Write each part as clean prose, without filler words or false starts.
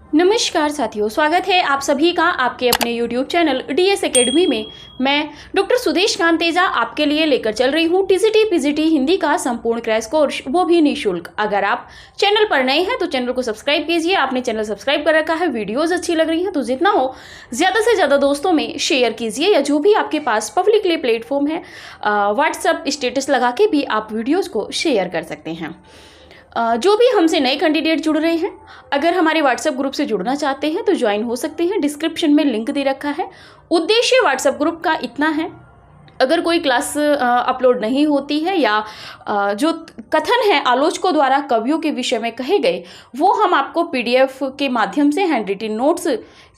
नमस्कार साथियों, स्वागत है आप सभी का आपके अपने YouTube चैनल डीएस एकेडमी में। मैं डॉक्टर सुदेश कांतेजा आपके लिए लेकर चल रही हूँ टीजीटी पीजीटी हिंदी का संपूर्ण क्रैश कोर्स, वो भी निःशुल्क। अगर आप चैनल पर नए हैं तो चैनल को सब्सक्राइब कीजिए। आपने चैनल सब्सक्राइब कर रखा है, वीडियोज़ अच्छी लग रही हैं तो जितना हो ज़्यादा से ज़्यादा दोस्तों में शेयर कीजिए, या जो भी आपके पास पब्लिकली प्लेटफॉर्म है व्हाट्सअप स्टेटस लगा के भी आप वीडियोज़ को शेयर कर सकते हैं। जो भी हमसे नए कैंडिडेट जुड़ रहे हैं, अगर हमारे व्हाट्सएप ग्रुप से जुड़ना चाहते हैं तो ज्वाइन हो सकते हैं। डिस्क्रिप्शन में लिंक दे रखा है। उद्देश्य व्हाट्सएप ग्रुप का इतना है, अगर कोई क्लास अपलोड नहीं होती है या जो कथन है आलोचकों द्वारा कवियों के विषय में कहे गए, वो हम आपको पीडीएफ के माध्यम से हैंड रिटन नोट्स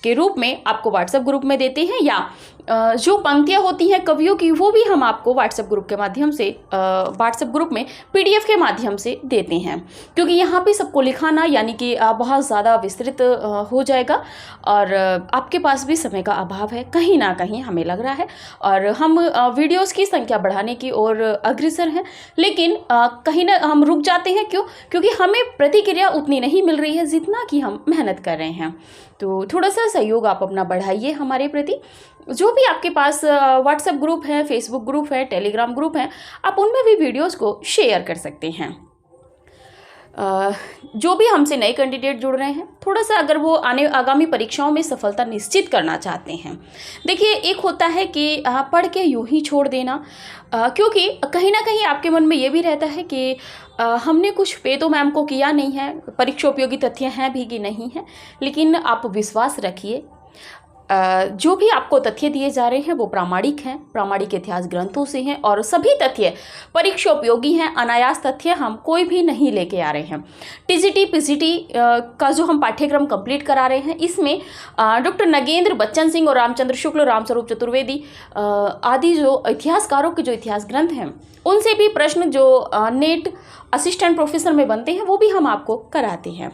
के रूप में आपको व्हाट्सएप ग्रुप में देते हैं, या जो पंक्तियाँ होती हैं कवियों की वो भी हम आपको व्हाट्सएप ग्रुप के माध्यम से व्हाट्सएप ग्रुप में पीडीएफ के माध्यम से देते हैं। क्योंकि यहाँ पे सबको लिखाना यानी कि बहुत ज़्यादा विस्तृत हो जाएगा और आपके पास भी समय का अभाव है कहीं ना कहीं, हमें लग रहा है। और हम वीडियोस की संख्या बढ़ाने की ओर अग्रसर हैं, लेकिन कहीं ना हम रुक जाते हैं। क्यों? क्योंकि हमें प्रतिक्रिया उतनी नहीं मिल रही है जितना कि हम मेहनत कर रहे हैं। तो थोड़ा सा सहयोग आप अपना बढ़ाइए हमारे प्रति। जो भी आपके पास व्हाट्सएप ग्रुप है, फेसबुक ग्रुप है, टेलीग्राम ग्रुप है, आप उनमें भी वीडियोस को शेयर कर सकते हैं। जो भी हमसे नए कैंडिडेट जुड़ रहे हैं, थोड़ा सा अगर वो आगामी परीक्षाओं में सफलता निश्चित करना चाहते हैं, देखिए एक होता है कि पढ़ के यूं ही छोड़ देना, क्योंकि कहीं ना कहीं आपके मन में ये भी रहता है कि हमने कुछ पे तो मैम को किया नहीं है, परीक्षा उपयोगी तथ्य हैं भी कि नहीं है। लेकिन आप विश्वास रखिए, जो भी आपको तथ्य दिए जा रहे हैं वो प्रामाणिक हैं, प्रामाणिक इतिहास ग्रंथों से हैं और सभी तथ्य परीक्षा उपयोगी हैं। अनायास तथ्य हम कोई भी नहीं लेके आ रहे हैं। टीजीटी पीजीटी का जो हम पाठ्यक्रम कंप्लीट करा रहे हैं, इसमें डॉक्टर नगेंद्र बच्चन सिंह और रामचंद्र शुक्ल, रामस्वरूप चतुर्वेदी आदि जो इतिहासकारों के जो इतिहास ग्रंथ हैं, उनसे भी प्रश्न जो नेट असिस्टेंट प्रोफेसर में बनते हैं वो भी हम आपको कराते हैं।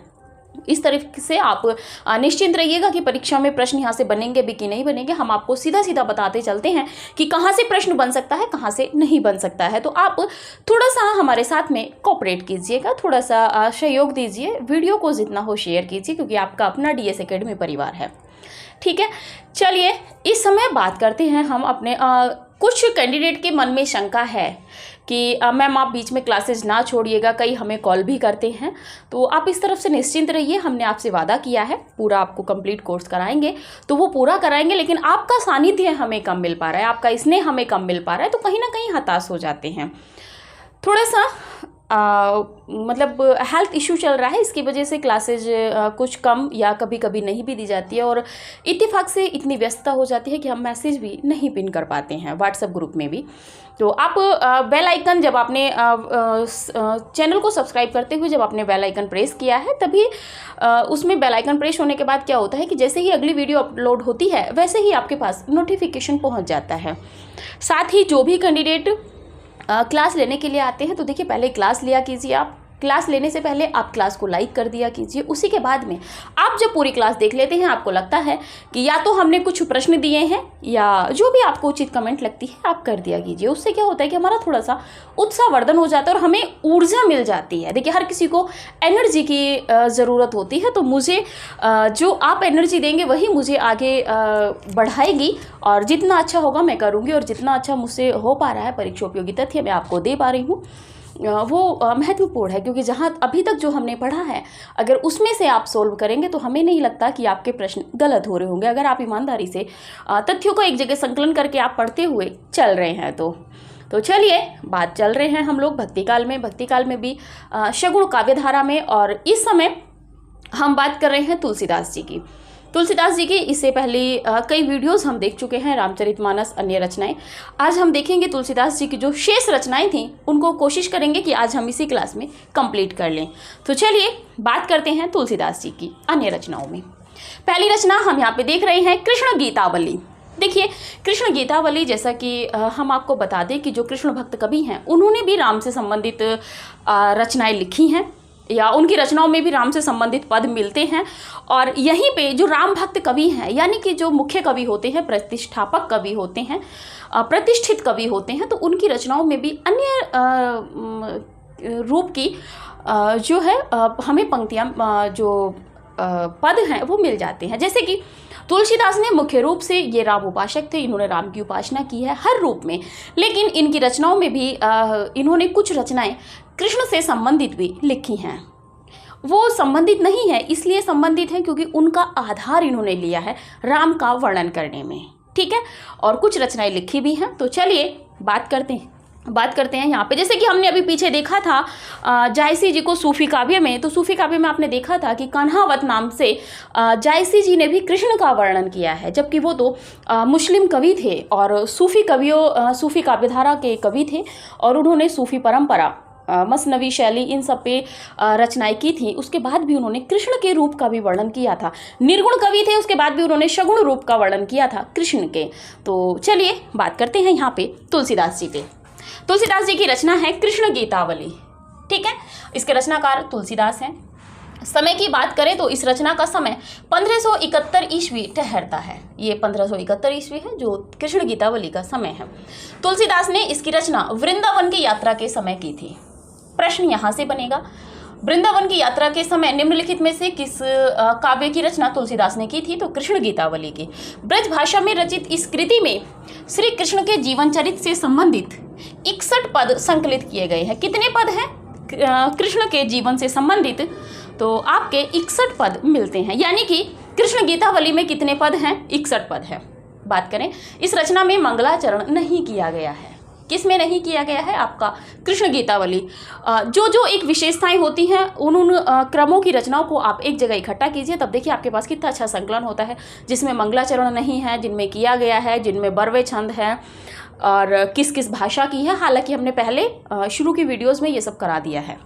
इस तरीके से आप निश्चिंत रहिएगा कि परीक्षा में प्रश्न यहाँ से बनेंगे भी कि नहीं बनेंगे। हम आपको सीधा सीधा बताते चलते हैं कि कहाँ से प्रश्न बन सकता है, कहाँ से नहीं बन सकता है। तो आप थोड़ा सा हमारे साथ में कोऑपरेट कीजिएगा, थोड़ा सा सहयोग दीजिए, वीडियो को जितना हो शेयर कीजिए, क्योंकि आपका अपना डीएस एकेडमी परिवार है। ठीक है, चलिए इस समय बात करते हैं हम अपने कुछ कैंडिडेट के मन में शंका है कि मैम आप बीच में क्लासेस ना छोड़िएगा, कई हमें कॉल भी करते हैं। तो आप इस तरफ से निश्चिंत रहिए, हमने आपसे वादा किया है पूरा आपको कंप्लीट कोर्स कराएंगे, तो वो पूरा कराएंगे। लेकिन आपका सानिध्य हमें कम मिल पा रहा है, आपका स्नेह हमें कम मिल पा रहा है, तो कहीं ना कहीं हताश हो जाते हैं। थोड़ा सा मतलब हेल्थ इशू चल रहा है, इसकी वजह से क्लासेज कुछ कम या कभी कभी नहीं भी दी जाती है, और इत्तेफाक से इतनी व्यस्तता हो जाती है कि हम मैसेज भी नहीं पिन कर पाते हैं व्हाट्सएप ग्रुप में भी। तो आप बेल आइकन, जब आपने चैनल को सब्सक्राइब करते हुए जब आपने बेल आइकन प्रेस किया है, तभी उसमें बेल आइकन प्रेस होने के बाद क्या होता है कि जैसे ही अगली वीडियो अपलोड होती है वैसे ही आपके पास नोटिफिकेशन पहुँच जाता है। साथ ही जो भी कैंडिडेट क्लास लेने के लिए आते हैं, तो देखिए पहले क्लास लिया कीजिए। आप क्लास लेने से पहले आप क्लास को लाइक कर दिया कीजिए। उसी के बाद में आप जब पूरी क्लास देख लेते हैं, आपको लगता है कि या तो हमने कुछ प्रश्न दिए हैं या जो भी आपको उचित कमेंट लगती है आप कर दिया कीजिए। उससे क्या होता है कि हमारा थोड़ा सा उत्साहवर्धन हो जाता है और हमें ऊर्जा मिल जाती है। देखिए हर किसी को एनर्जी की ज़रूरत होती है, तो मुझे जो आप एनर्जी देंगे वही मुझे आगे बढ़ाएगी, और जितना अच्छा होगा मैं करूँगी, और जितना अच्छा मुझसे हो पा रहा है परीक्षा उपयोगी तथ्य मैं आपको दे पा रही हूँ, वो महत्वपूर्ण है। क्योंकि जहाँ अभी तक जो हमने पढ़ा है, अगर उसमें से आप सोल्व करेंगे तो हमें नहीं लगता कि आपके प्रश्न गलत हो रहे होंगे, अगर आप ईमानदारी से तथ्यों को एक जगह संकलन करके आप पढ़ते हुए चल रहे हैं तो चलिए बात चल रहे हैं हम लोग भक्ति काल में। भक्ति काल में भी सगुण काव्यधारा में, और इस समय हम बात कर रहे हैं तुलसीदास जी की। तुलसीदास जी की इससे पहले कई वीडियोस हम देख चुके हैं, रामचरितमानस, अन्य रचनाएं। आज हम देखेंगे तुलसीदास जी की जो शेष रचनाएं थीं, उनको कोशिश करेंगे कि आज हम इसी क्लास में कंप्लीट कर लें। तो चलिए बात करते हैं तुलसीदास जी की अन्य रचनाओं में। पहली रचना हम यहाँ पे देख रहे हैं कृष्ण गीतावली। देखिए कृष्ण गीतावली, जैसा कि हम आपको बता दें कि जो कृष्ण भक्त कवि हैं उन्होंने भी राम से संबंधित रचनाएं लिखी हैं, या उनकी रचनाओं में भी राम से संबंधित पद मिलते हैं। और यहीं पे जो राम भक्त कवि हैं, यानी कि जो मुख्य कवि होते हैं, प्रतिष्ठापक कवि होते हैं, प्रतिष्ठित कवि होते हैं, तो उनकी रचनाओं में भी अन्य रूप की जो है हमें पंक्तियाँ जो पद हैं वो मिल जाते हैं। जैसे कि तुलसीदास ने मुख्य रूप से ये राम उपासक थे, इन्होंने राम की उपासना की है हर रूप में, लेकिन इनकी रचनाओं में भी इन्होंने कुछ रचनाएं कृष्ण से संबंधित भी लिखी हैं। वो संबंधित नहीं है, इसलिए संबंधित है क्योंकि उनका आधार इन्होंने लिया है राम का वर्णन करने में, ठीक है। और कुछ रचनाएं लिखी भी हैं। तो चलिए बात करते हैं यहाँ पे। जैसे कि हमने अभी पीछे देखा था जायसी जी को सूफी काव्य में, तो सूफी काव्य में आपने देखा था कि कान्हावत नाम से जायसी जी ने भी कृष्ण का वर्णन किया है, जबकि वो तो मुस्लिम कवि थे और सूफी काव्यधारा के कवि थे और उन्होंने सूफी परंपरा, मसनवी शैली, इन सब पे रचनाएं की थी। उसके बाद भी उन्होंने कृष्ण के रूप का भी वर्णन किया था। निर्गुण कवि थे, उसके बाद भी उन्होंने सगुण रूप का वर्णन किया था कृष्ण के। तो चलिए बात करते हैं यहाँ पे तुलसीदास जी पे। तुलसीदास जी की रचना है कृष्ण गीतावली, ठीक है। इसके रचनाकार तुलसीदास हैं। समय की बात करें तो इस रचना का समय 1571 ईस्वी ठहरता है। ये 1571 ईस्वी है जो कृष्ण गीतावली का समय है। तुलसीदास ने इसकी रचना वृंदावन की यात्रा के समय की थी। प्रश्न यहाँ से बनेगा, वृंदावन की यात्रा के समय निम्नलिखित में से किस काव्य की रचना तुलसीदास ने की थी? तो कृष्ण गीतावली की। ब्रज भाषा में रचित इस कृति में श्री कृष्ण के जीवन चरित्र से संबंधित 61 पद संकलित किए गए हैं। कितने पद हैं कृष्ण के जीवन से संबंधित? तो आपके 61 पद मिलते हैं, यानी कि कृष्ण गीतावली में कितने पद हैं? 61 पद है। बात करें, इस रचना में मंगलाचरण नहीं किया गया है। किस में नहीं किया गया है? आपका कृष्ण गीतावली। जो एक विशेषताएं होती हैं उन क्रमों की रचनाओं को आप एक जगह इकट्ठा कीजिए, तब देखिए आपके पास कितना अच्छा संकलन होता है, जिसमें मंगलाचरण नहीं है, जिनमें किया गया है, जिनमें बरवे छंद है और किस किस भाषा की है। हालांकि हमने पहले शुरू की वीडियोज़ में ये सब करा दिया है।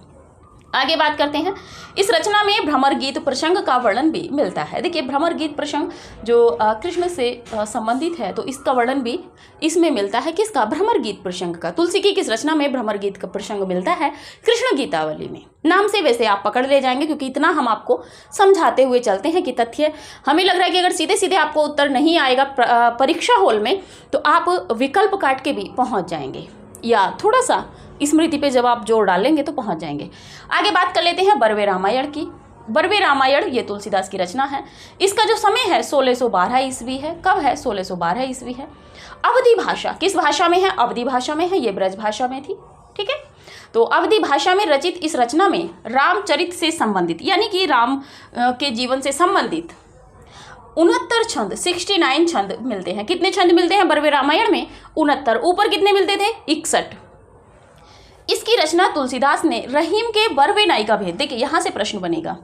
आगे बात करते हैं, इस रचना में भ्रमर गीत प्रसंग का वर्णन भी मिलता है। देखिए, भ्रमर गीत प्रसंग जो कृष्ण से संबंधित है, तो इसका वर्णन भी इसमें मिलता है। किसका? भ्रमर गीत प्रसंग का। तुलसी की किस रचना में भ्रमर गीत का प्रसंग मिलता है? कृष्ण गीतावली में। नाम से वैसे आप पकड़ ले जाएंगे, क्योंकि इतना हम आपको समझाते हुए चलते हैं कि तथ्य, हमें लग रहा है कि अगर सीधे सीधे आपको उत्तर नहीं आएगा परीक्षा हॉल में, तो आप विकल्प काट के भी पहुँच जाएंगे, या थोड़ा सा स्मृति पे जब आप जोर डालेंगे तो पहुंच जाएंगे। आगे बात कर लेते हैं बरवे रामायण की। बरवे रामायण ये तुलसीदास की रचना है। इसका जो समय है 1612 ईस्वी है। कब है? 1612 ईस्वी है। अवधी भाषा, किस भाषा में है? अवधी भाषा में है। ये ब्रज भाषा में थी, ठीक है। तो अवधी भाषा में रचित इस रचना में रामचरित से संबंधित, यानी कि राम के जीवन से संबंधित 69 छंद, 69 छंद मिलते हैं। कितने छंद मिलते हैं बरवे रामायण में? 69। ऊपर कितने मिलते थे? 61। इसकी रचना तुलसीदास ने रहीम के बरवे नायिका भेद। देखिए, यहाँ से प्रश्न बनेगा,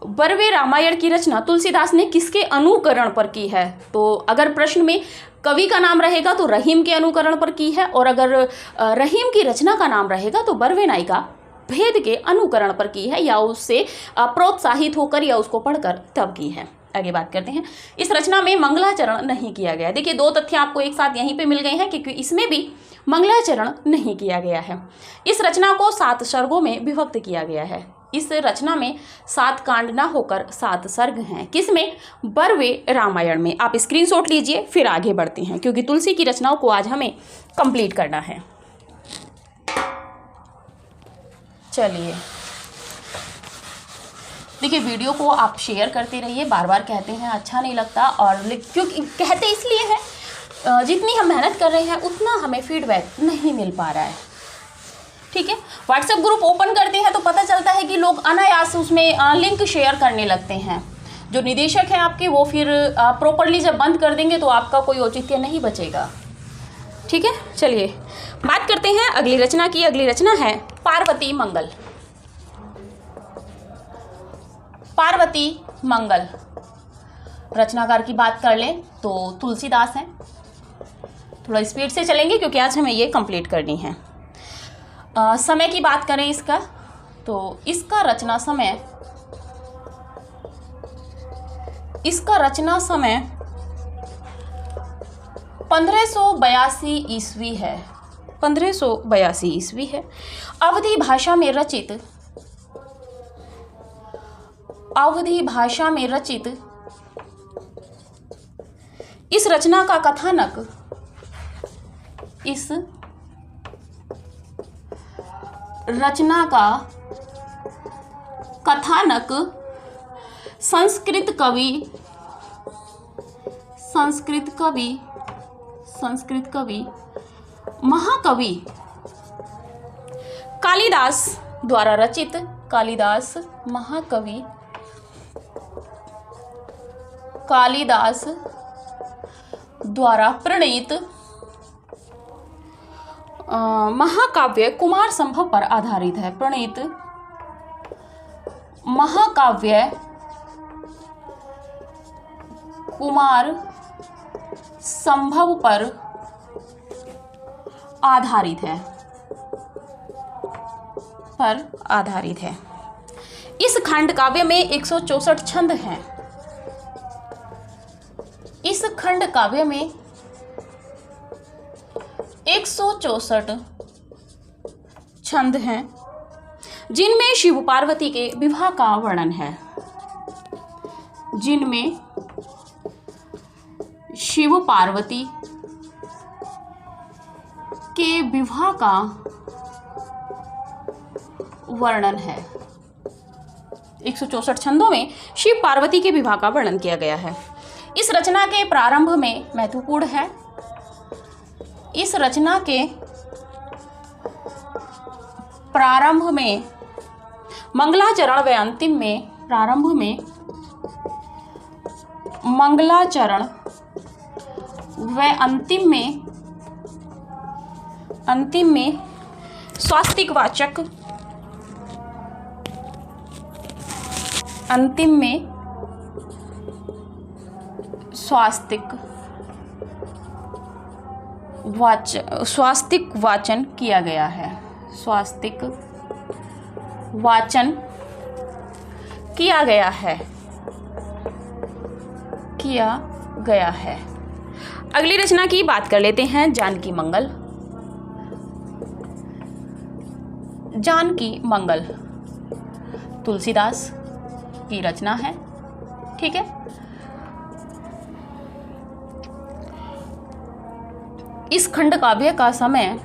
बरवे रामायण की रचना तुलसीदास ने किसके अनुकरण पर की है? तो अगर प्रश्न में कवि का नाम रहेगा तो रहीम के अनुकरण पर की है, और अगर रहीम की रचना का नाम रहेगा तो बरवे नायिका भेद के अनुकरण पर की है, या उससे प्रोत्साहित होकर या उसको पढ़कर तब की है। आगे बात करते हैं, इस रचना में मंगलाचरण नहीं किया गया। देखिए, दो तथ्य आपको एक साथ यहीं पे मिल गए हैं, क्योंकि इसमें भी मंगलाचरण नहीं किया गया है। इस रचना को 7 सर्गों में विभक्त किया गया है। इस रचना में 7 कांड ना होकर 7 सर्ग हैं। किसमें? बरवे रामायण में। आप स्क्रीनशॉट लीजिए, फिर आगे बढ़ते हैं, क्योंकि तुलसी की रचनाओं को आज हमें कंप्लीट करना है। चलिए, देखिए, वीडियो को आप शेयर करते रहिए। बार बार कहते हैं अच्छा नहीं लगता, और क्योंकि कहते इसलिए हैं, जितनी हम मेहनत कर रहे हैं उतना हमें फीडबैक नहीं मिल पा रहा है, ठीक है। व्हाट्सएप ग्रुप ओपन करते हैं तो पता चलता है कि लोग अनायास उसमें लिंक शेयर करने लगते हैं। जो निदेशक हैं आपके, वो फिर प्रॉपरली जब बंद कर देंगे तो आपका कोई औचित्य नहीं बचेगा, ठीक है। चलिए बात करते हैं अगली रचना की। अगली रचना है पार्वती मंगल। पार्वती मंगल रचनाकार की बात कर लें तो तुलसीदास हैं। थोड़ा स्पीड से चलेंगे क्योंकि आज हमें ये कंप्लीट करनी है। समय की बात करें इसका, तो इसका रचना समय 1582 ईस्वी है। 1582 ईस्वी है। अवधी भाषा में रचित इस रचना का कथानक संस्कृत कवि महाकवि कालिदास द्वारा रचित, कालिदास महाकवि कालिदास द्वारा प्रणीत महाकाव्य कुमार संभव पर आधारित है। प्रणीत महाकाव्य कुमार संभव पर आधारित है। इस खंड काव्य में 164 छंद हैं। इस खंड काव्य में 164 छंद हैं, जिनमें शिव पार्वती के विवाह का वर्णन है। जिनमें शिव पार्वती के विवाह का वर्णन है। 164 छंदों में शिव पार्वती के विवाह का वर्णन किया गया है। इस रचना के प्रारंभ में महत्वपूर्ण है। इस रचना के प्रारंभ में मंगलाचरण व अंतिम में, प्रारंभ में मंगलाचरण व अंतिम में स्वास्तिक वाचक, अंतिम में स्वास्तिक वाचन किया गया है। स्वास्तिक वाचन किया गया है। अगली रचना की बात कर लेते हैं, जानकी मंगल। जानकी मंगल तुलसीदास की रचना है। ठीक है। इस खंड काव्य का समय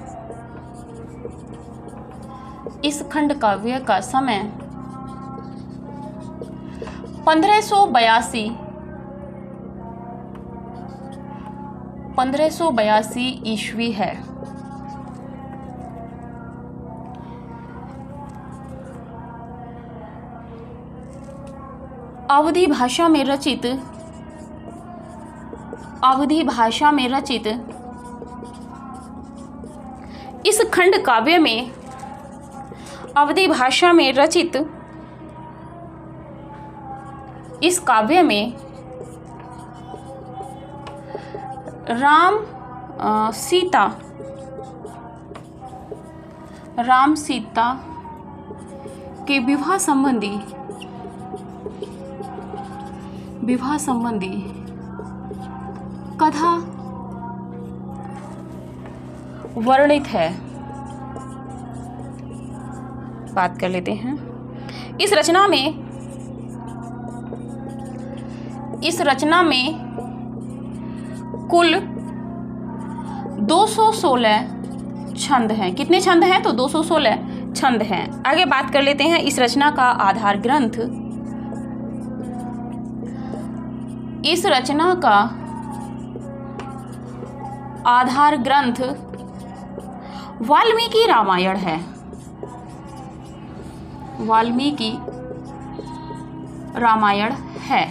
1582 ईस्वी है। अवधी भाषा में रचित इस खंड काव्य में अवधी भाषा में रचित इस काव्य में राम सीता के विवाह संबंधी कथा वर्णित है। बात कर लेते हैं। इस रचना में कुल 216 छंद हैं। कितने छंद हैं? तो 216 छंद हैं। आगे बात कर लेते हैं इस रचना का आधार ग्रंथ। इस रचना का आधार ग्रंथ वाल्मीकि रामायण है। वाल्मीकि रामायण है।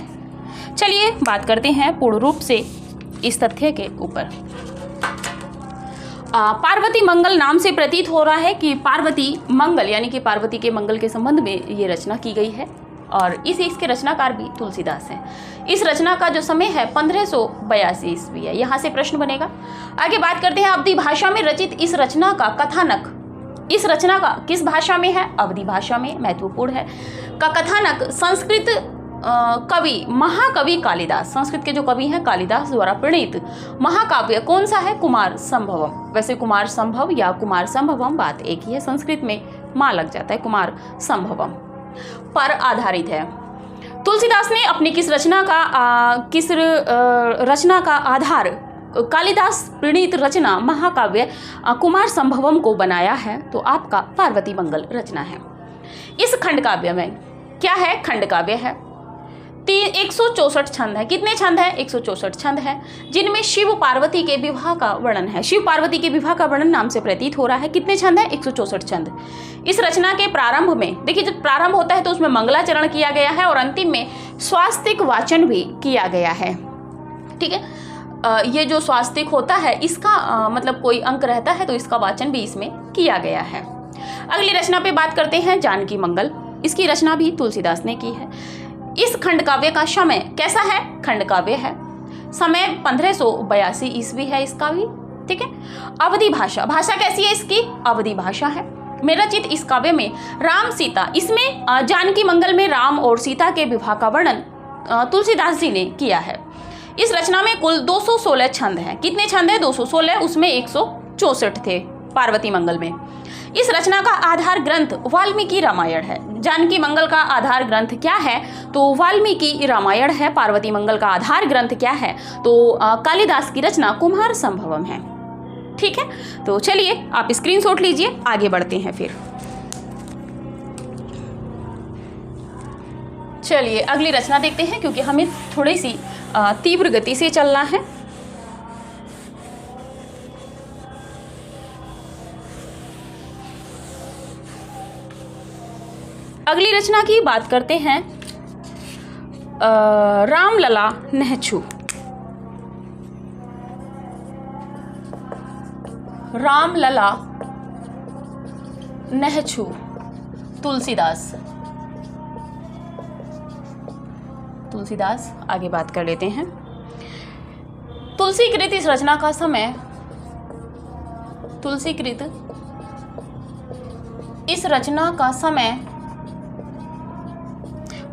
चलिए बात करते हैं पूर्ण रूप से इस तथ्य के ऊपर। पार्वती मंगल नाम से प्रतीत हो रहा है कि पार्वती मंगल यानी कि पार्वती के मंगल के संबंध में ये रचना की गई है और इसके रचनाकार भी तुलसीदास हैं। इस रचना का जो समय है 1582 ईस्वी है। यहाँ से प्रश्न बनेगा। आगे बात करते हैं अवधी भाषा में रचित इस रचना का कथानक। इस रचना का किस भाषा में है? अवधी भाषा में, महत्वपूर्ण है। का कथानक संस्कृत कवि महाकवि कालिदास, संस्कृत के जो कवि हैं कालिदास द्वारा प्रणीत महाकाव्य कौन सा है? कुमार संभवम। वैसे कुमार संभव या कुमार संभवम बात एक ही है, संस्कृत में माँ लग जाता है, कुमार संभवम पर आधारित है। तुलसीदास ने अपनी किस रचना का आधार कालिदास प्रणीत रचना महाकाव्य कुमार संभवम को बनाया है? तो आपका पार्वती मंगल रचना है। इस खंड काव्य में क्या है? खंड काव्य है। 164 छंद है। कितने छंद है? 164 छंद है, जिनमें शिव पार्वती के विवाह का वर्णन है। शिव पार्वती के विवाह का वर्णन नाम से प्रतीत हो रहा है। कितने छंद है? 164 छंद। इस रचना के प्रारंभ में, देखिए जब प्रारंभ होता है तो उसमें मंगलाचरण किया गया है और अंतिम में स्वास्तिक वाचन भी किया गया है। ठीक है, ये जो स्वास्तिक होता है इसका मतलब कोई अंक रहता है तो इसका वाचन भी इसमें किया गया है। अगली रचना पे बात करते हैं, जानकी मंगल। इसकी रचना भी तुलसीदास ने की है। इस खंड काव्य का समय कैसा है? खंड काव्य है। समय 1582 ईस्वी है इसका भी। ठीक है, अवधी भाषा, भाषा कैसी है इसकी? अवधी भाषा है। में रचित इस काव्य में राम सीता, इसमें जानकी मंगल में राम और सीता के विवाह का वर्णन तुलसीदास जी ने किया है। इस रचना में कुल 216 छंद हैं। कितने छंद है? 216, उसमें 164 थे पार्वती मंगल में। इस रचना का आधार ग्रंथ वाल्मीकि रामायण है। जानकी मंगल का आधार ग्रंथ क्या है? तो वाल्मीकि रामायण है। पार्वती मंगल का आधार ग्रंथ क्या है? तो कालिदास की रचना कुमार संभवम है। ठीक है, तो चलिए आप स्क्रीनशॉट लीजिए, आगे बढ़ते हैं। फिर चलिए अगली रचना देखते हैं, क्योंकि हमें थोड़ी सी तीव्र गति से चलना है। अगली रचना की बात करते हैं, रामलला नहछु। रामलला नहछु, तुलसीदास। आगे बात कर लेते हैं। तुलसीकृत इस रचना का समय, तुलसीकृत इस रचना का समय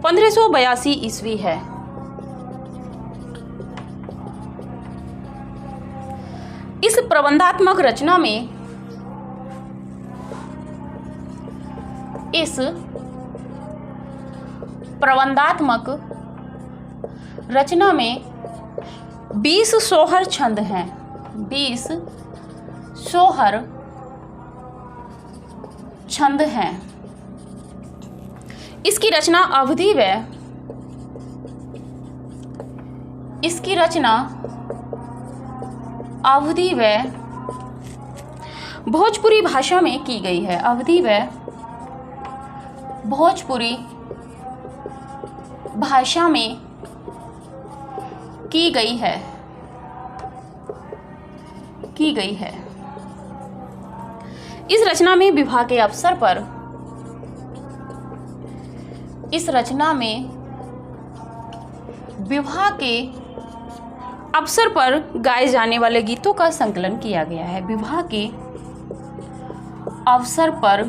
1582 ईस्वी है। इस प्रबंधात्मक रचना में, इस प्रबंधात्मक रचना में 20 सोहर छंद हैं। 20 सोहर छंद हैं। इसकी रचना अवधी व भोजपुरी भाषा में की गई है। अवधी व भोजपुरी भाषा में की गई है। इस रचना में विवाह के अवसर पर, इस रचना में विवाह के अवसर पर गाए जाने वाले गीतों का संकलन किया गया है। विवाह के अवसर पर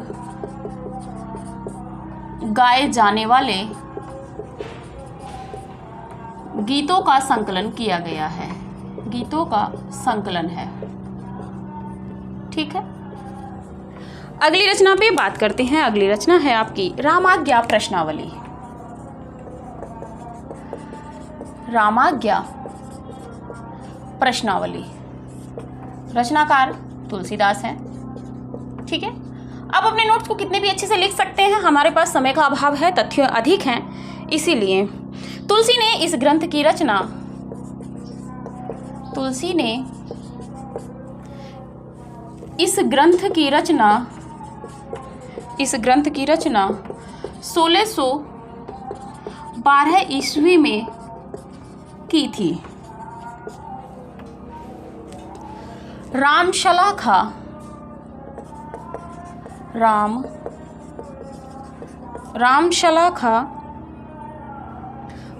गाए जाने वाले गीतों का संकलन किया गया है। गीतों का संकलन है। ठीक है, अगली रचना पे बात करते हैं। अगली रचना है आपकी रामाज्ञा प्रश्नावली। रामाज्ञा प्रश्नावली, रचनाकार तुलसीदास हैं। ठीक है, आप अपने नोट्स को कितने भी अच्छे से लिख सकते हैं, हमारे पास समय का अभाव है, तथ्य अधिक हैं, इसीलिए तुलसी ने इस ग्रंथ की रचना, तुलसी ने इस ग्रंथ की रचना 1612 ईस्वी में की थी। रामशलाखा, रामशलाखा,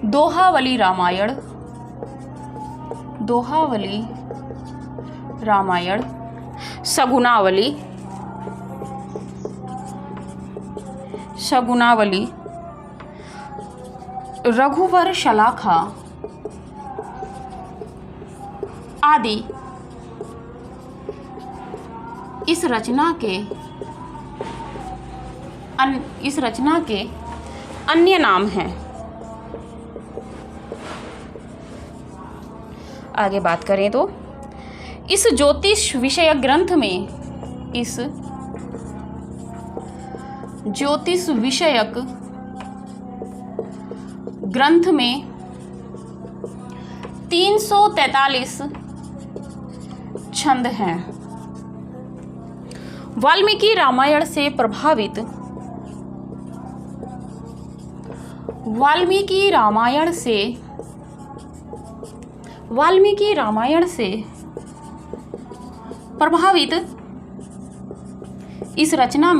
दोहावली रामायण, शगुनावली, रघुवर शलाखा आदि इस रचना के अन्य नाम हैं। आगे बात करें तो इस ज्योतिष विषयक ग्रंथ में, इस ज्योतिष विषयक ग्रंथ में 343 छंद हैं। वाल्मीकि रामायण से प्रभावित वाल्मीकि रामायण से प्रभावित इस रचना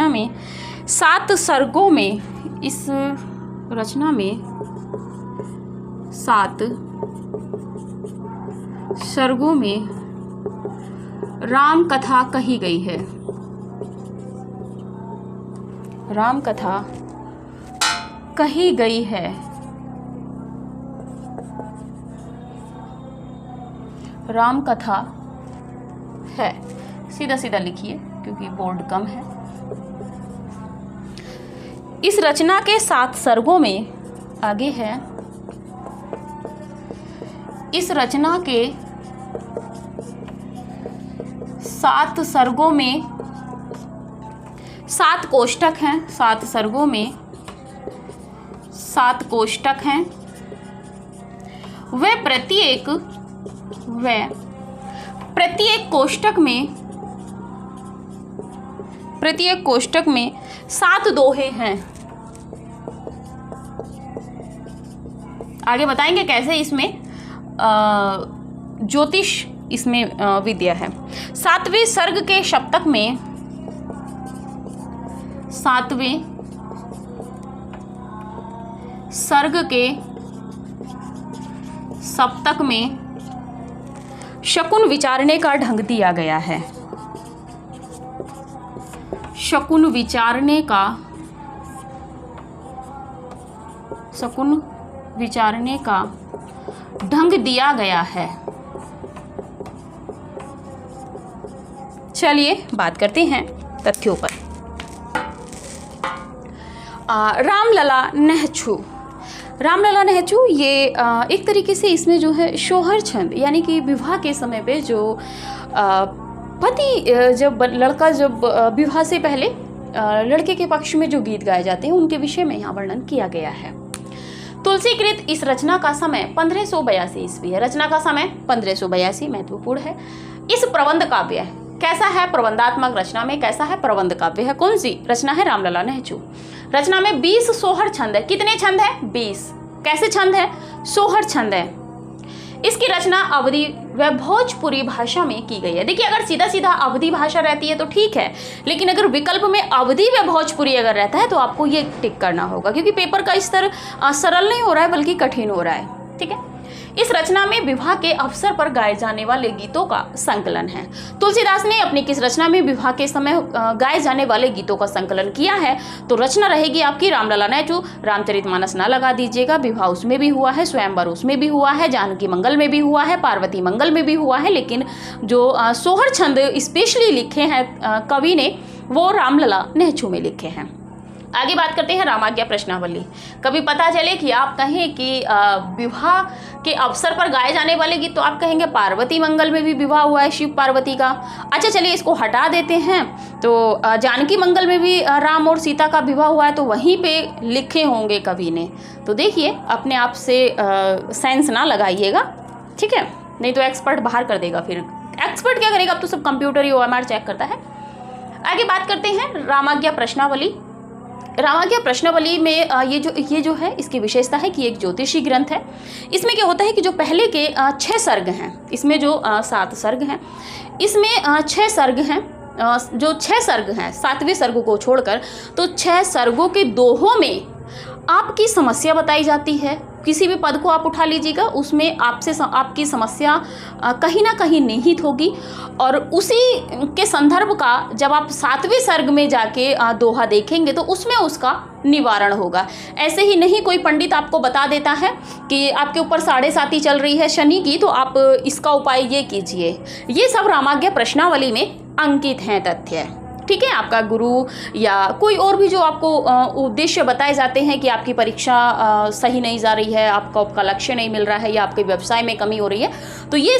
में 7 सर्गों में 7 सर्गों में राम कथा कही गई है। राम कथा कही गई है। राम कथा है, सीधा सीधा लिखिए क्योंकि बोर्ड कम है। इस रचना के 7 सर्गों में आगे है, इस रचना के 7 सर्गों में 7 कोष्ठक हैं। 7 सर्गों में 7 कोष्ठक हैं। वे प्रत्येक कोष्ठक में 7 दोहे हैं। आगे बताएंगे कैसे इसमें ज्योतिष इसमें विद्या है। 7वें सर्ग के सप्तक में 7वें सर्ग के सप्तक में शकुन विचारने का ढंग दिया गया है। शकुन विचारने का ढंग दिया गया है। चलिए बात करते हैं तथ्यों पर। रामलला नहछू ये एक तरीके से इसमें जो है शोहर छंद, यानी कि विवाह के समय पे जो पति जब विवाह से पहले लड़के के पक्ष में जो गीत गाए जाते हैं उनके विषय में यहाँ वर्णन किया गया है। तुलसीकृत इस रचना का समय 1582 ईस्वी है। रचना का समय 1582 महत्वपूर्ण है। इस प्रबंध काव्य कैसा है? प्रबंधात्मक रचना में कैसा है? प्रबंध काव्य है। कौन सी रचना है? रामलला नहछू। रचना में 20 सोहर छंद है। कितने छंद है? 20। कैसे छंद है? सोहर छंद है। इसकी रचना अवधी व भोजपुरी भाषा में की गई है। देखिए, अगर सीधा सीधा अवधी भाषा रहती है तो ठीक है, लेकिन अगर विकल्प में अवधी व भोजपुरी अगर रहता है तो आपको ये टिक करना होगा, क्योंकि पेपर का स्तर सरल नहीं हो रहा है बल्कि कठिन हो रहा है। ठीक है। इस रचना में विवाह के अवसर पर गाए जाने वाले गीतों का संकलन है। तुलसीदास ने अपनी किस रचना में विवाह के समय गाए जाने वाले गीतों का संकलन किया है? तो रचना रहेगी आपकी रामलला नहछू। रामचरितमानस ना लगा दीजिएगा, विवाह उसमें भी हुआ है, स्वयंवर उसमें भी हुआ है, जानकी मंगल में भी हुआ है, पार्वती मंगल में भी हुआ है, लेकिन जो सोहर छंद स्पेशली लिखे हैं कवि ने वो रामलला नहछू में लिखे हैं। आगे बात करते हैं रामाज्ञा प्रश्नावली। कभी पता चले कि आप कहें कि विवाह के अवसर पर गाए जाने वाले गीत, तो आप कहेंगे पार्वती मंगल में भी विवाह हुआ है शिव पार्वती का। अच्छा, चलिए इसको हटा देते हैं। तो जानकी मंगल में भी राम और सीता का विवाह हुआ है, तो वहीं पे लिखे होंगे कवि ने। तो देखिए, अपने आप से सेंस ना लगाइएगा, ठीक है, नहीं तो एक्सपर्ट बाहर कर देगा। फिर एक्सपर्ट क्या करेगा? अब तो सब कंप्यूटर ही OMR चेक करता है। आगे बात करते हैं रामाज्ञा प्रश्नावली। रामाज्ञा प्रश्नावली में ये जो है इसकी विशेषता है कि एक ज्योतिषी ग्रंथ है। इसमें क्या होता है कि जो पहले के 6 सर्ग हैं, इसमें जो 7 सर्ग हैं, इसमें 6 सर्ग हैं। जो 6 सर्ग हैं, 7वें सर्ग को छोड़कर, तो 6 सर्गों के दोहों में आपकी समस्या बताई जाती है। किसी भी पद को आप उठा लीजिएगा, उसमें आपकी समस्या कहीं ना कहीं निहित होगी, और उसी के संदर्भ का जब आप 7वें सर्ग में जाके दोहा देखेंगे तो उसमें उसका निवारण होगा। ऐसे ही नहीं कोई पंडित आपको बता देता है कि आपके ऊपर 7.5 चल रही है शनि की, तो आप इसका उपाय ये कीजिए। ये सब रामाज्ञा प्रश्नावली में अंकित हैं तथ्य। ठीक है। आपका गुरु या कोई और भी जो आपको उद्देश्य बताए जाते हैं कि आपकी परीक्षा सही नहीं जा रही है, आपका लक्ष्य नहीं मिल रहा है, या आपके व्यवसाय में कमी हो रही है, तो ये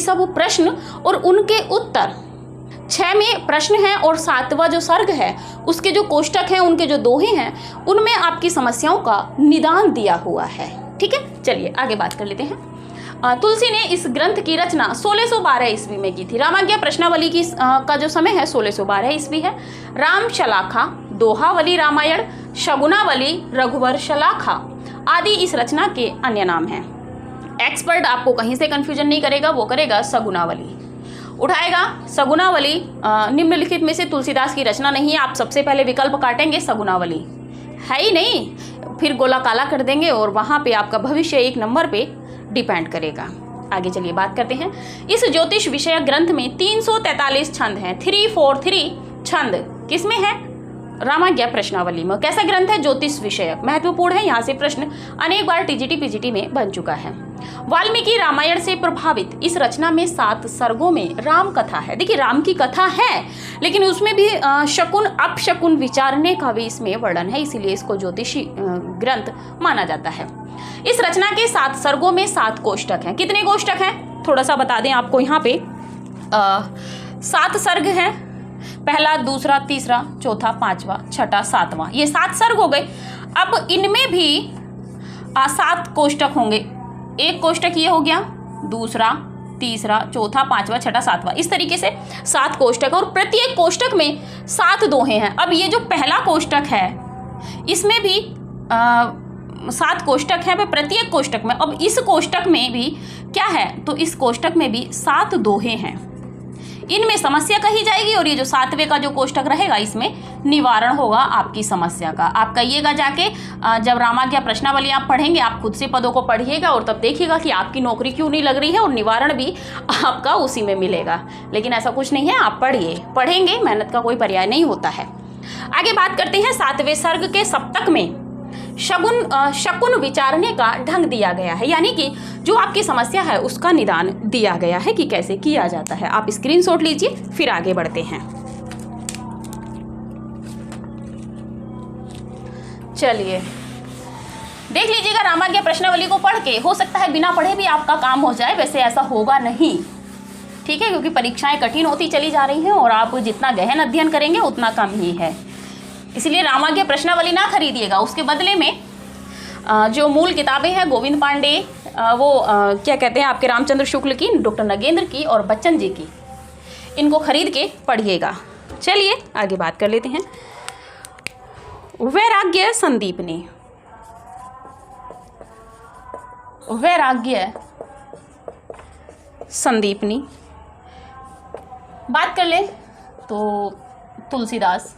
सब प्रश्न और उनके उत्तर 6 में प्रश्न है और 7वां जो सर्ग है उसके जो कोष्टक हैं, उनके जो दोहे हैं, उनमें आपकी समस्याओं का निदान दिया हुआ है। ठीक है, चलिए आगे बात कर लेते हैं। तुलसी ने इस ग्रंथ की रचना 1612 ईस्वी में की थी। रामाज्ञा प्रश्नावली की का जो समय है 1612 ईस्वी है। राम शलाखा, दोहावली रामायण, शगुनावली, रघुवर शलाखा आदि इस रचना के अन्य नाम हैं। एक्सपर्ट आपको कहीं से कंफ्यूजन नहीं करेगा, वो करेगा सगुनावली उठाएगा। सगुनावली निम्नलिखित में से तुलसीदास की रचना नहीं है। आप सबसे पहले विकल्प काटेंगे, सगुनावली है ही नहीं, फिर गोला काला कर देंगे और वहाँ पे आपका भविष्य 1 नंबर पे डिपेंड करेगा। आगे चलिए बात करते हैं। इस ज्योतिष विषयक ग्रंथ में 343 छंद हैं। 343 छंद किसमें है? रामाज्ञा प्रश्नावली में। कैसा ग्रंथ है? ज्योतिष विषयक, महत्वपूर्ण है। यहाँ से प्रश्न अनेक बार टीजीटी पीजीटी में बन चुका है। वाल्मीकि रामायण से प्रभावित इस रचना में 7 सर्गों में राम कथा है। देखिए, राम की कथा है, लेकिन उसमें भी शकुन अपशकुन विचारने का भी इसमें वर्णन है, इसीलिए इसको ज्योतिषी ग्रंथ माना जाता है। इस रचना के 7 सर्गों में 7 कोष्टक हैं। कितने कोष्टक हैं थोड़ा सा बता दें आपको। यहाँ पे 7 सर्ग हैं। पहला, दूसरा, तीसरा, चौथा, 5वां, 6वां, 7वां, ये 7 सर्ग हो गए। अब इनमें भी 7 कोष्टक होंगे। एक कोष्टक ये हो गया, दूसरा, तीसरा, चौथा, 5वां, 6वां, 7वां, इस तरीके से 7 कोष्टक, और प्रत्येक कोष्टक में 7 दोहे हैं। अब ये जो पहला कोष्टक है इसमें भी 7 कोष्टक है। वह प्रत्येक कोष्टक में, अब इस कोष्टक में भी क्या है, तो इस कोष्टक में भी 7 दोहे हैं। इनमें समस्या कही जाएगी और ये जो 7वें का जो कोष्टक रहेगा इसमें निवारण होगा आपकी समस्या का। आप कहिएगा जाके, जब रामाज्ञा प्रश्नावली आप पढ़ेंगे, आप खुद से पदों को पढ़िएगा और तब देखिएगा कि आपकी नौकरी क्यों नहीं लग रही है, और निवारण भी आपका उसी में मिलेगा। लेकिन ऐसा कुछ नहीं है, आप पढ़ेंगे, मेहनत का कोई पर्याय नहीं होता है। आगे बात करते हैं। 7वें सर्ग के सप्तक में शकुन विचारने का ढंग दिया गया है, यानी कि जो आपकी समस्या है उसका निदान दिया गया है कि कैसे किया जाता है। आप स्क्रीनशॉट लीजिए, फिर आगे बढ़ते हैं। चलिए देख लीजिएगा रामाज्ञा प्रश्नावली को पढ़ के। हो सकता है बिना पढ़े भी आपका काम हो जाए, वैसे ऐसा होगा नहीं, ठीक है, क्योंकि परीक्षाएं कठिन होती चली जा रही हैं और आप जितना गहन अध्ययन करेंगे उतना कम ही है। इसलिए रामाज्ञा प्रश्नावली ना खरीदिएगा, उसके बदले में जो मूल किताबें हैं गोविंद पांडे, वो क्या कहते हैं आपके रामचंद्र शुक्ल की, डॉक्टर नगेंद्र की और बच्चन जी की, इनको खरीद के पढ़िएगा। चलिए आगे बात कर लेते हैं। वैराग्य संदीपनी, वैराग्य संदीपनी बात कर ले तो तुलसीदास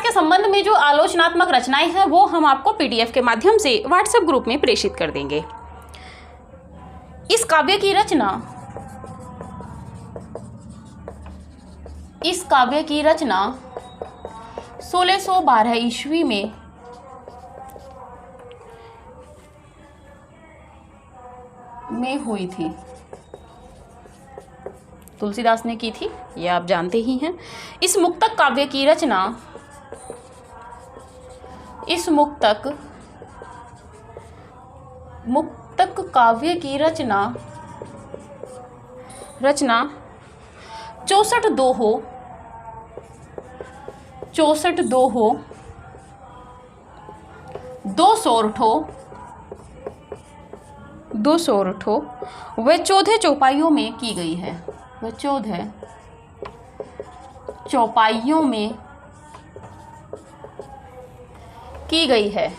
के संबंध में जो आलोचनात्मक रचनाएं हैं वो हम आपको पीडीएफ के माध्यम से व्हाट्सएप ग्रुप में प्रेषित कर देंगे। इस काव्य की रचना 1612 ईस्वी में हुई थी। तुलसीदास ने की थी, ये आप जानते ही हैं। इस मुक्तक काव्य की रचना काव्य की रचना 64 दोहों 2 सोरठों व 14 चौपाइयों में की गई है। वह 14 चौपाइयों में की गई है।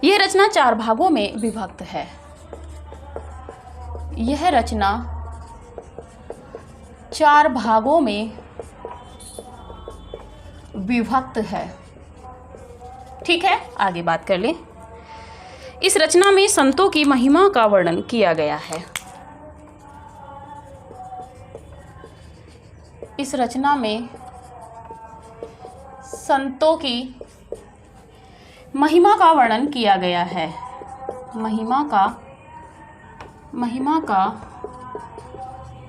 यह रचना 4 भागों में विभक्त है। यह रचना 4 भागों में विभक्त है। ठीक है, आगे बात कर ले। इस रचना में संतों की महिमा का वर्णन किया गया है। इस रचना में संतों की महिमा का वर्णन किया गया है। महिमा का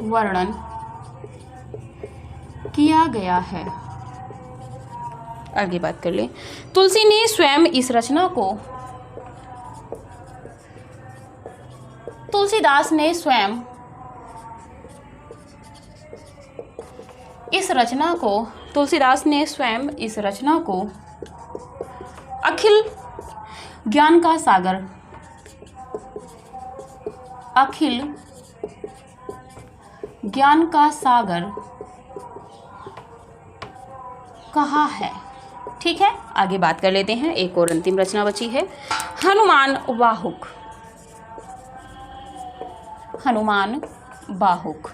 वर्णन किया गया है। आगे बात कर ले। तुलसी ने स्वयं इस रचना को तुलसीदास ने स्वयं इस रचना को अखिल ज्ञान का सागर कहा है। ठीक है, आगे बात कर लेते हैं। एक और अंतिम रचना बची है, हनुमान बाहुक।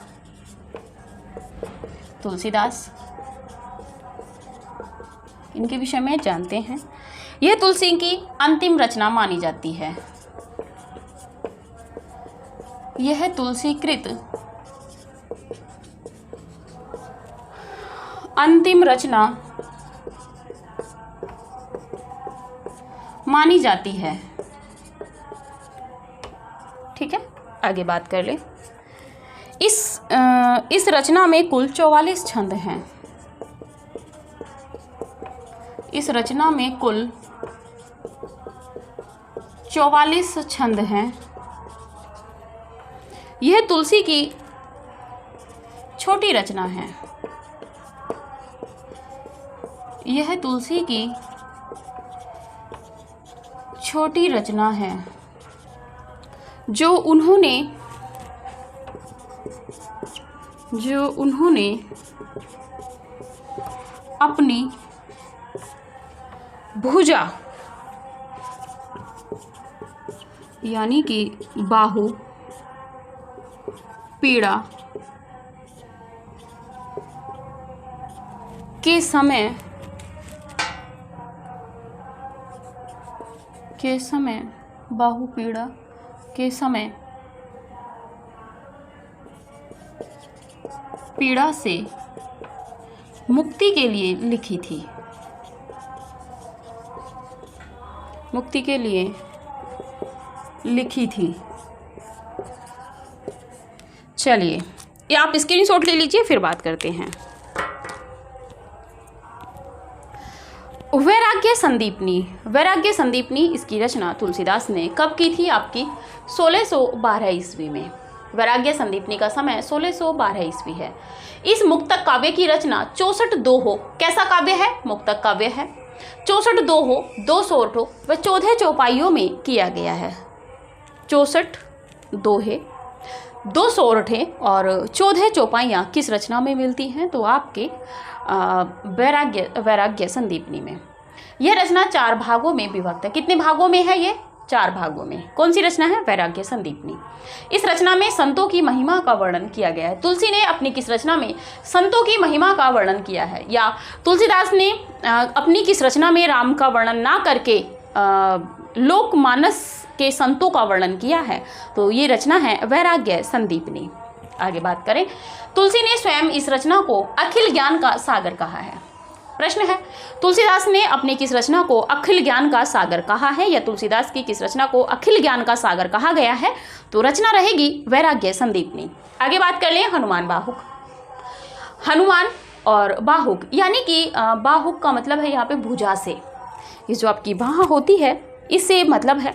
तुलसीदास, इनके विषय में जानते हैं। यह तुलसी की अंतिम रचना मानी जाती है। यह तुलसीकृत अंतिम रचना मानी जाती है। ठीक है, आगे बात कर ले। इस रचना में कुल 44 छंद हैं। इस रचना में कुल 44 छंद हैं। यह तुलसी की छोटी रचना है। यह तुलसी की छोटी रचना है जो उन्होंने अपनी भुजा यानी कि बाहु पीड़ा के समय बाहु पीड़ा के समय पीड़ा से मुक्ति के लिए लिखी थी। चलिए, ये आप स्क्रीनशॉट ले लीजिए, फिर बात करते हैं। वैराग्य संदीपनी इसकी रचना तुलसीदास ने कब की थी? आपकी 1612 ईस्वी में। वैराग्य संदीपनी का समय 1612 ईस्वी है। इस मुक्तक काव्य की रचना 64 दोहों, कैसा काव्य है? मुक्तक काव्य है। 64 दोहों, 2 सोरठों व 14 चौपाइयों में किया गया है। 64 दोहे, 2 सोरठे और 14 चौपाइयाँ किस रचना में मिलती हैं? तो आपके वैराग्य संदीपनी में। यह रचना 4 भागों में विभक्त है। कितने भागों में है ये? 4 भागों में। कौन सी रचना है? वैराग्य संदीपनी। इस रचना में संतों की महिमा का वर्णन किया गया है। तुलसी ने अपनी किस रचना में संतों की महिमा का वर्णन किया है? या तुलसीदास ने अपनी किस रचना में राम का वर्णन ना करके लोकमानस के संतों का वर्णन किया है? तो ये रचना है वैराग्य संदीपनी। आगे बात करें, तुलसी ने स्वयं इस रचना को अखिल ज्ञान का सागर कहा है। प्रश्न है, तुलसीदास ने अपनी किस रचना को अखिल ज्ञान का सागर कहा है? या तुलसीदास की किस रचना को अखिल ज्ञान का सागर कहा गया है? तो रचना रहेगी वैराग्य संदीपनी। आगे बात कर लें हनुमान और बाहुक, यानी कि बाहुक का मतलब है यहाँ पे भुजा से। ये जो आपकी बाह होती है, इससे मतलब है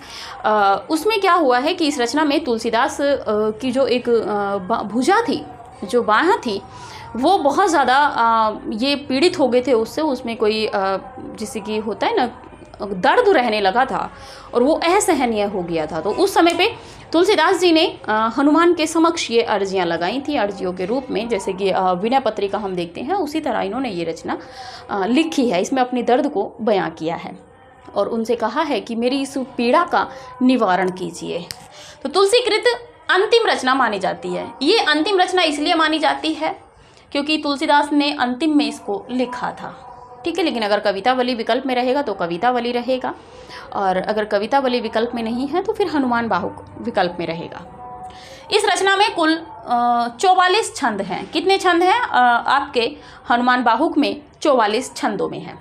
उसमें क्या हुआ है कि इस रचना में तुलसीदास की जो एक भुजा थी, जो बाह थी, वो बहुत ज़्यादा ये पीड़ित हो गए थे उससे। उसमें कोई जैसे कि होता है ना, दर्द रहने लगा था और वो असहनीय हो गया था। तो उस समय पे तुलसीदास जी ने हनुमान के समक्ष ये अर्जियाँ लगाई थी, अर्जियों के रूप में, जैसे कि विनय पत्रिका हम देखते हैं, उसी तरह इन्होंने ये रचना लिखी है। इसमें अपने दर्द को बयां किया है और उनसे कहा है कि मेरी इस पीड़ा का निवारण कीजिए। तो तुलसीकृत अंतिम रचना मानी जाती है। ये अंतिम रचना इसलिए मानी जाती है क्योंकि तुलसीदास ने अंतिम में इसको लिखा था। ठीक है, लेकिन अगर कवितावली विकल्प में रहेगा तो कवितावली रहेगा, और अगर कवितावली विकल्प में नहीं है तो फिर हनुमान बाहुक विकल्प में रहेगा। इस रचना में कुल 44 छंद हैं। कितने छंद हैं? आपके हनुमान बाहुक में 44 छंदों में है।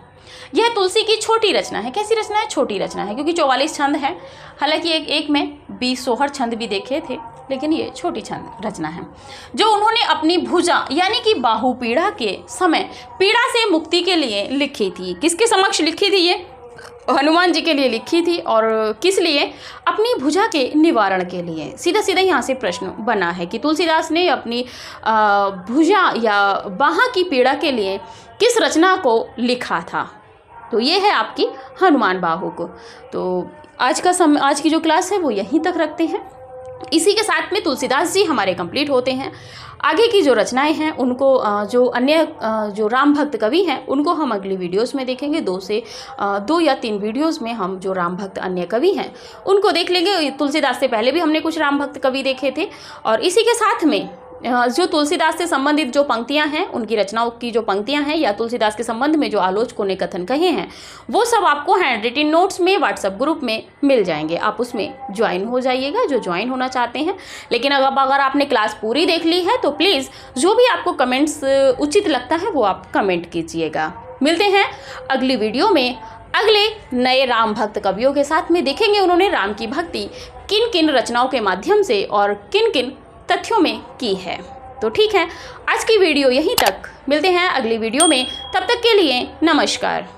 यह तुलसी की छोटी रचना है। कैसी रचना है? छोटी रचना है, क्योंकि 44 छंद हैं। हालांकि एक में 20 सोहर छंद भी देखे थे, लेकिन ये छोटी छंद रचना है जो उन्होंने अपनी भुजा यानी कि बाहु पीड़ा के समय पीड़ा से मुक्ति के लिए लिखी थी। किसके समक्ष लिखी थी? ये हनुमान जी के लिए लिखी थी और किस लिए? अपनी भुजा के निवारण के लिए। सीधा सीधा यहाँ से प्रश्न बना है कि तुलसीदास ने अपनी भुजा या बाहा की पीड़ा के लिए किस रचना को लिखा था। तो ये है आपकी हनुमान बाहु को। तो आज की जो क्लास है वो यहीं तक रखते हैं। इसी के साथ में तुलसीदास जी हमारे कंप्लीट होते हैं। आगे की जो रचनाएं हैं उनको जो अन्य जो राम भक्त कवि हैं उनको हम अगली वीडियोस में देखेंगे। 2 या 3 वीडियोस में हम जो राम भक्त अन्य कवि हैं उनको देख लेंगे। तुलसीदास से पहले भी हमने कुछ राम भक्त कवि देखे थे। और इसी के साथ में जो तुलसीदास से संबंधित जो पंक्तियां हैं, उनकी रचनाओं की जो पंक्तियां हैं या तुलसीदास के संबंध में जो आलोचकों ने कथन कहे हैं, वो सब आपको हैंड रिटन नोट्स में व्हाट्सएप ग्रुप में मिल जाएंगे। आप उसमें ज्वाइन हो जाइएगा जो ज्वाइन होना चाहते हैं। लेकिन अगर आपने क्लास पूरी देख ली है तो प्लीज़ जो भी आपको कमेंट्स उचित लगता है वो आप कमेंट कीजिएगा। मिलते हैं अगली वीडियो में अगले नए राम भक्त कवियों के साथ में। देखेंगे उन्होंने राम की भक्ति किन किन रचनाओं के माध्यम से और किन किन तथ्यों में की है। तो ठीक है, आज की वीडियो यहीं तक। मिलते हैं अगली वीडियो में, तब तक के लिए नमस्कार।